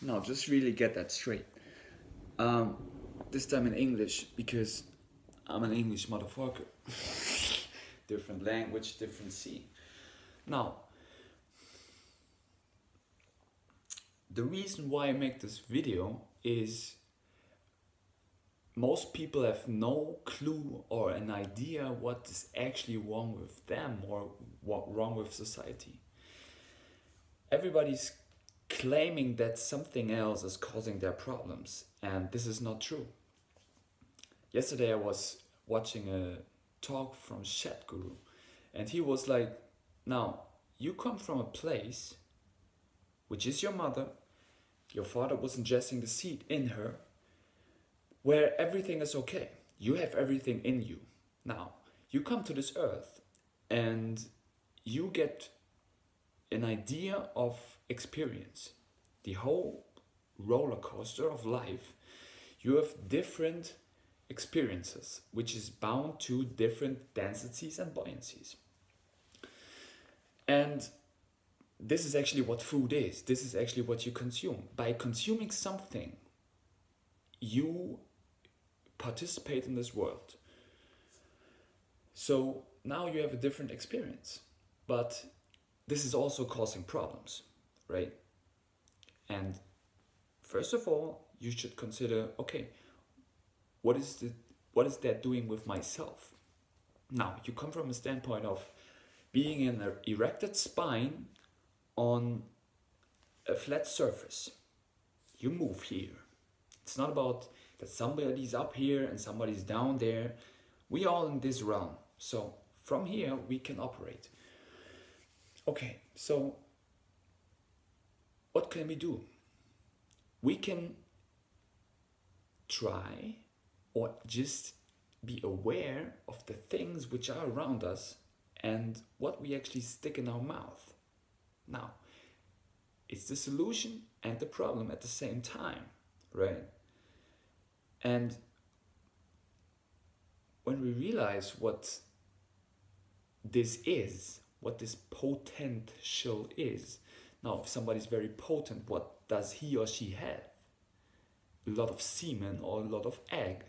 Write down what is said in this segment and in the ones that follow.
Now, just really get that straight. Um, this time in English because I'm an English motherfucker. Different language, different scene. Now, the reason why I make this video is most people have no clue or an idea what is actually wrong with them or what wrong with society. Everybody's claiming that something else is causing their problems, and this is not true. Yesterday I was watching a talk from Guru, and he was like, now, you come from a place which is your mother, your father was ingesting the seed in her, where everything is okay. You have everything in you. Now, you come to this earth and you get an idea of experience. The whole roller coaster of life, you have different experiences, which is bound to different densities and buoyancies. And this is actually what food is. This is actually what you consume. By consuming something, you participate in this world. So now you have a different experience, but this is also causing problems, right? And first of all, you should consider, okay, what is that doing with myself? Now, you come from a standpoint of being in an erected spine on a flat surface. You move here. It's not about that somebody's up here and somebody's down there. We all in this realm. So from here we can operate. Okay, so what can we do? We can try or just be aware of the things which are around us and what we actually stick in our mouth. Now, it's the solution and the problem at the same time, right? And when we realize what this is, what this potential is, now if somebody's very potent, what does he or she have? A lot of semen or a lot of egg.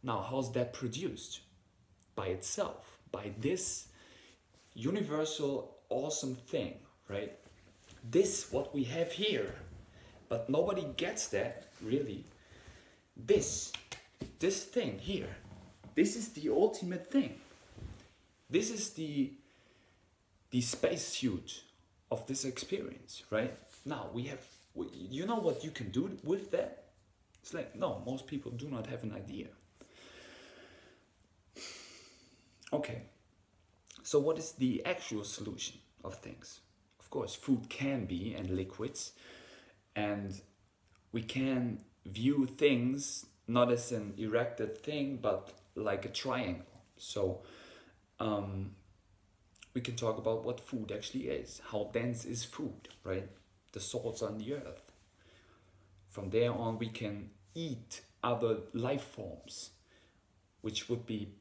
Now, how's that produced? By itself, by this universal awesome thing, right? This, what we have here, but nobody gets that, really. This thing here, this is the ultimate thing. This is the spacesuit of this experience, right? Now, you know what you can do with that? It's like, no, most people do not have an idea. Okay, so what is the actual solution of things? Of course, food can be, and liquids, and we can view things not as an erected thing, but like a triangle. So we can talk about what food actually is. How dense is food, right? The salts on the earth. From there on, we can eat other life forms, which would be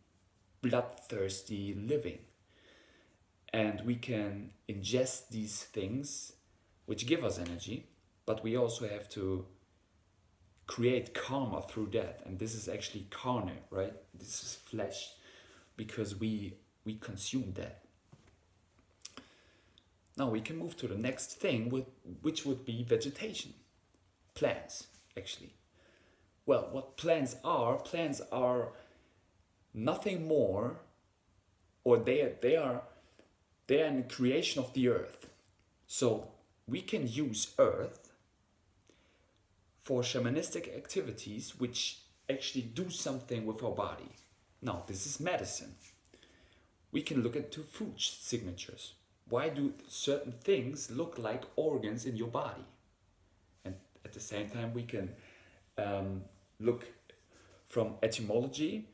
bloodthirsty living. And we can ingest these things, which give us energy, but we also have to create karma through that. And this is actually carne, right? This is flesh, because we consume that. Now we can move to the next thing, which would be vegetation. Plants, actually. Well, what plants are nothing more, or they are in the creation of the earth. So we can use earth for shamanistic activities which actually do something with our body. Now, this is medicine. We can look into food signatures. Why do certain things look like organs in your body? And at the same time, we can look from etymology,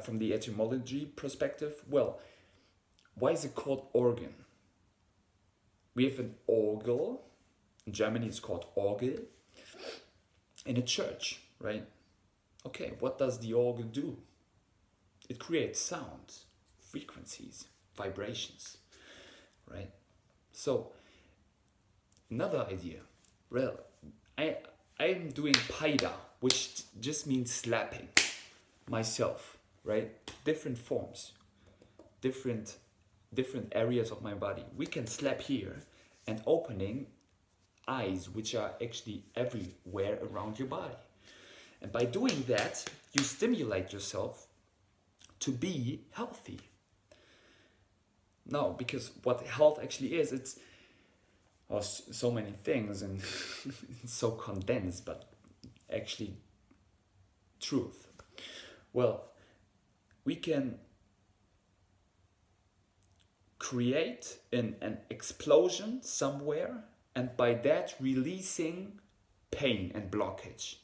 from the etymology perspective. Well, why is it called organ? We have an orgel. In Germany, it's called Orgel. In a church, right? Okay, what does the orgel do? It creates sounds, frequencies, vibrations, right? So, another idea. Well, I'm doing Paida, which just means slapping myself, right? Different forms, different areas of my body. We can slap here and opening eyes, which are actually everywhere around your body. And by doing that, you stimulate yourself to be healthy. No, because what health actually is, it's so many things and it's so condensed, but actually truth. Well, we can create an explosion somewhere, and by that releasing pain and blockage.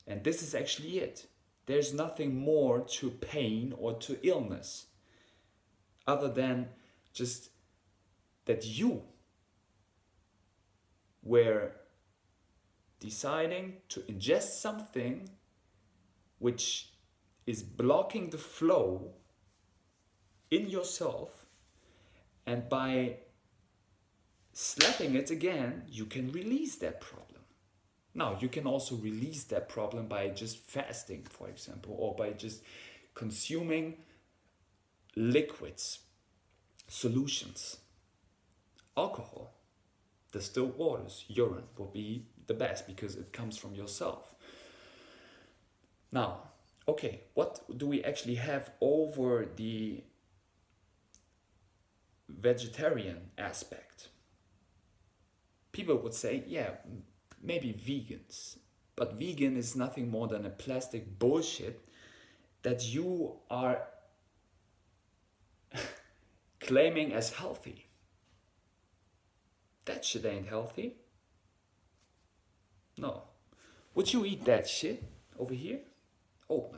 And this is actually it. There's nothing more to pain or to illness other than just that you were deciding to ingest something which is blocking the flow in yourself, and by slapping it again, you can release that problem. Now, you can also release that problem by just fasting, for example, or by just consuming liquids, solutions, alcohol, distilled waters, urine will be the best because it comes from yourself. Now, okay, what do we actually have over the vegetarian aspect? People would say, yeah, maybe vegans, but vegan is nothing more than a plastic bullshit that you are claiming as healthy. That shit ain't healthy. No. Would you eat that shit over here? Oh,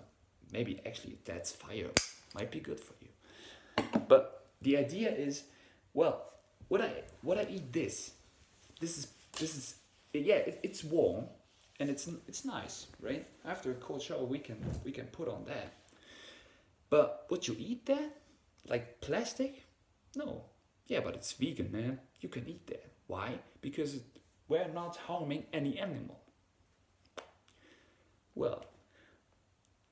maybe actually that's fire. Might be good for you. But the idea is, well, would I eat this? This is yeah, it's warm and it's nice, right? After a cold shower we can put on that. But would you eat that? Like plastic? No. Yeah, but it's vegan, man. You can eat that. Why? Because we're not harming any animal. Well,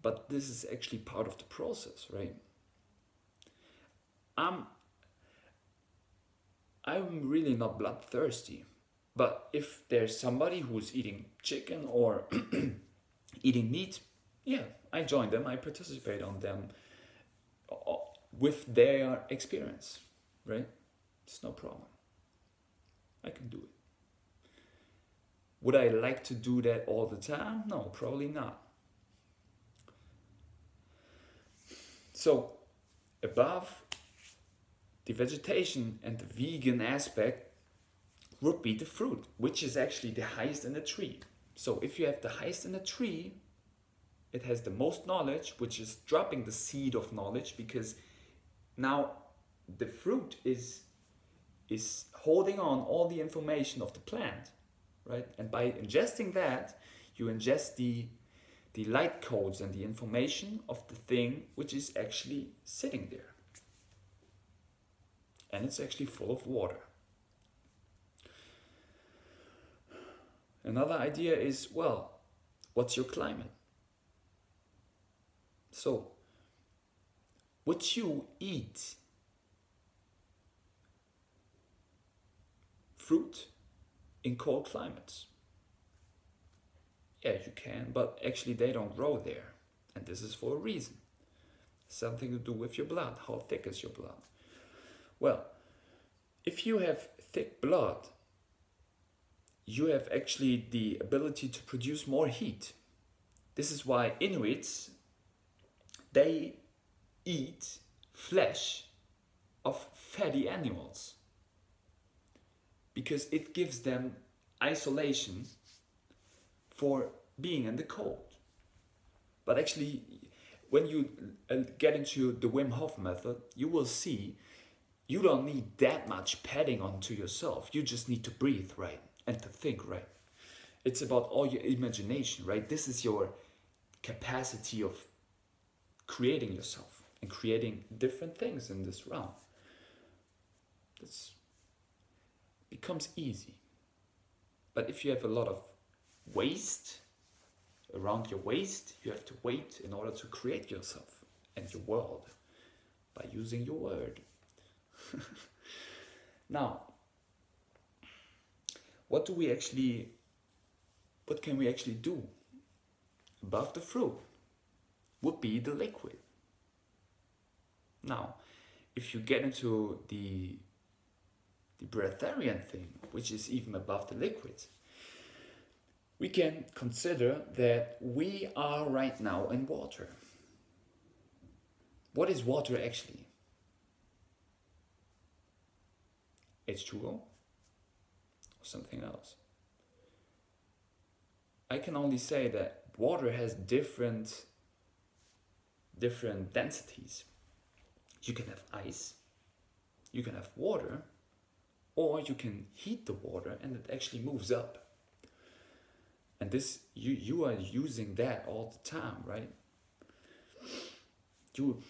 but this is actually part of the process, right? I'm really not bloodthirsty, but if there's somebody who's eating chicken or eating meat, yeah, I join them, I participate on them with their experience, right? It's no problem. I can do it. Would I like to do that all the time? No, probably not. So, above the vegetation and the vegan aspect would be the fruit, which is actually the highest in the tree. So if you have the highest in the tree, it has the most knowledge, which is dropping the seed of knowledge, because now the fruit is holding on all the information of the plant, right? And by ingesting that, you ingest the light codes and the information of the thing which is actually sitting there. And it's actually full of water. Another idea is, well, what's your climate? So, would you eat fruit in cold climates? Yeah, you can, but actually they don't grow there. And this is for a reason. Something to do with your blood. How thick is your blood? Well, if you have thick blood, you have actually the ability to produce more heat. This is why Inuits, they eat flesh of fatty animals, because it gives them isolation for being in the cold. But actually, when you get into the Wim Hof method, you will see you don't need that much padding onto yourself. You just need to breathe right and to think right. It's about all your imagination, right? This is your capacity of creating yourself and creating different things in this realm. This becomes easy. But if you have a lot of waste around your waist, you have to wait in order to create yourself and your world by using your word. Now, what can we actually do above the fruit? Would be the liquid. Now, if you get into the Breatharian thing, which is even above the liquid, we can consider that we are right now in water. What is water actually? H2O or something else? I can only say that water has different densities. You can have ice, you can have water, or you can heat the water and it actually moves up. And this, you are using that all the time, right? You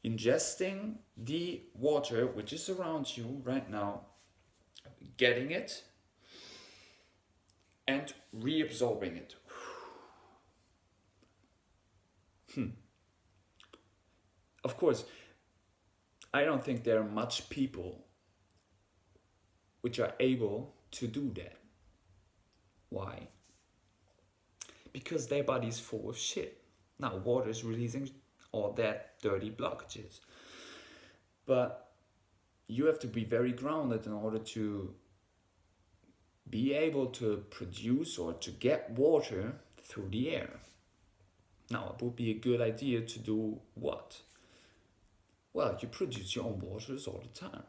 ingesting the water which is around you right now, getting it and reabsorbing it. Of course, I don't think there are much people which are able to do that. Why? Because their body is full of shit. Now, water is releasing all that dirty blockages. But you have to be very grounded in order to be able to produce or to get water through the air. Now, it would be a good idea to do what? Well, you produce your own waters all the time.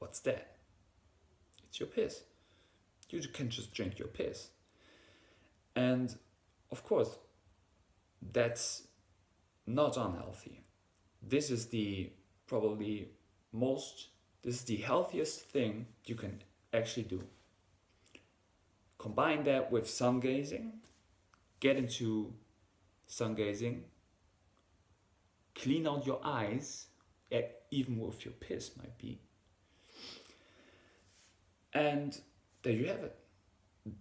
What's that? It's your piss. You can just drink your piss. And of course, that's not unhealthy. This is the healthiest thing you can actually do. Combine that with sungazing, get into sungazing, clean out your eyes, even with your piss might be. And there you have it.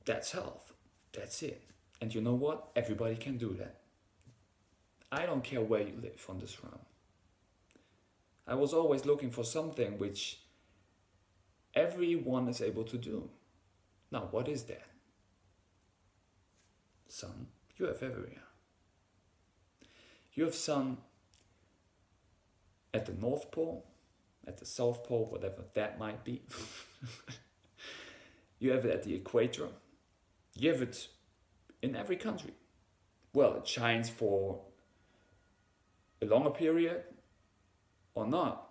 That's health. That's it. And you know what? Everybody can do that. I don't care where you live on this realm. I was always looking for something which everyone is able to do. Now, what is that? Sun, you have everywhere. You have sun at the North Pole, at the South Pole, whatever that might be. You have it at the equator. You have it in every country. Well, it shines for a longer period or not,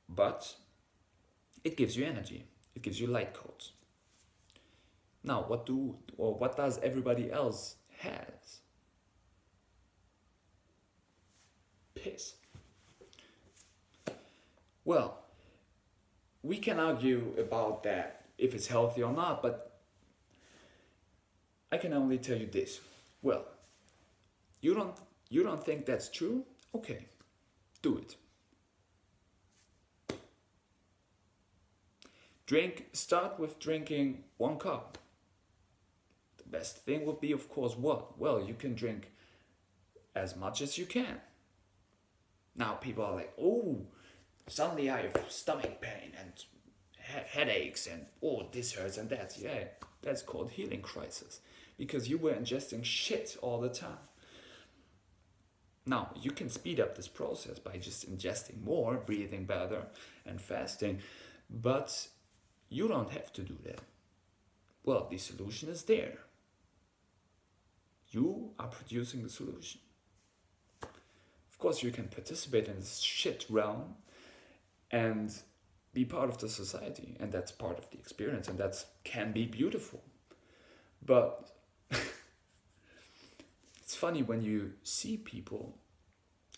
but it gives you energy. It gives you light codes. Now, what does everybody else has? Piss. Well, we can argue about that, if it's healthy or not, but I can only tell you this. Well, you don't think that's true? Okay, do it. Start with drinking 1 cup. The best thing would be, of course, what? Well, you can drink as much as you can. Now people are like, oh, suddenly I have stomach pain and headaches and oh, this hurts and that. Yeah, that's called healing crisis, because you were ingesting shit all the time. Now, you can speed up this process by just ingesting more, breathing better and fasting, but you don't have to do that. Well, the solution is there. You are producing the solution. Of course, you can participate in this shit realm and be part of the society, and that's part of the experience, and that can be beautiful. But it's funny when you see people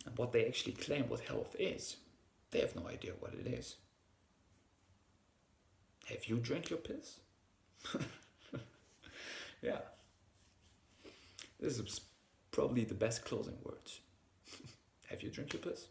and what they actually claim what health is. They have no idea what it is. Have you drank your piss? Yeah. This is probably the best closing words. Have you drank your piss?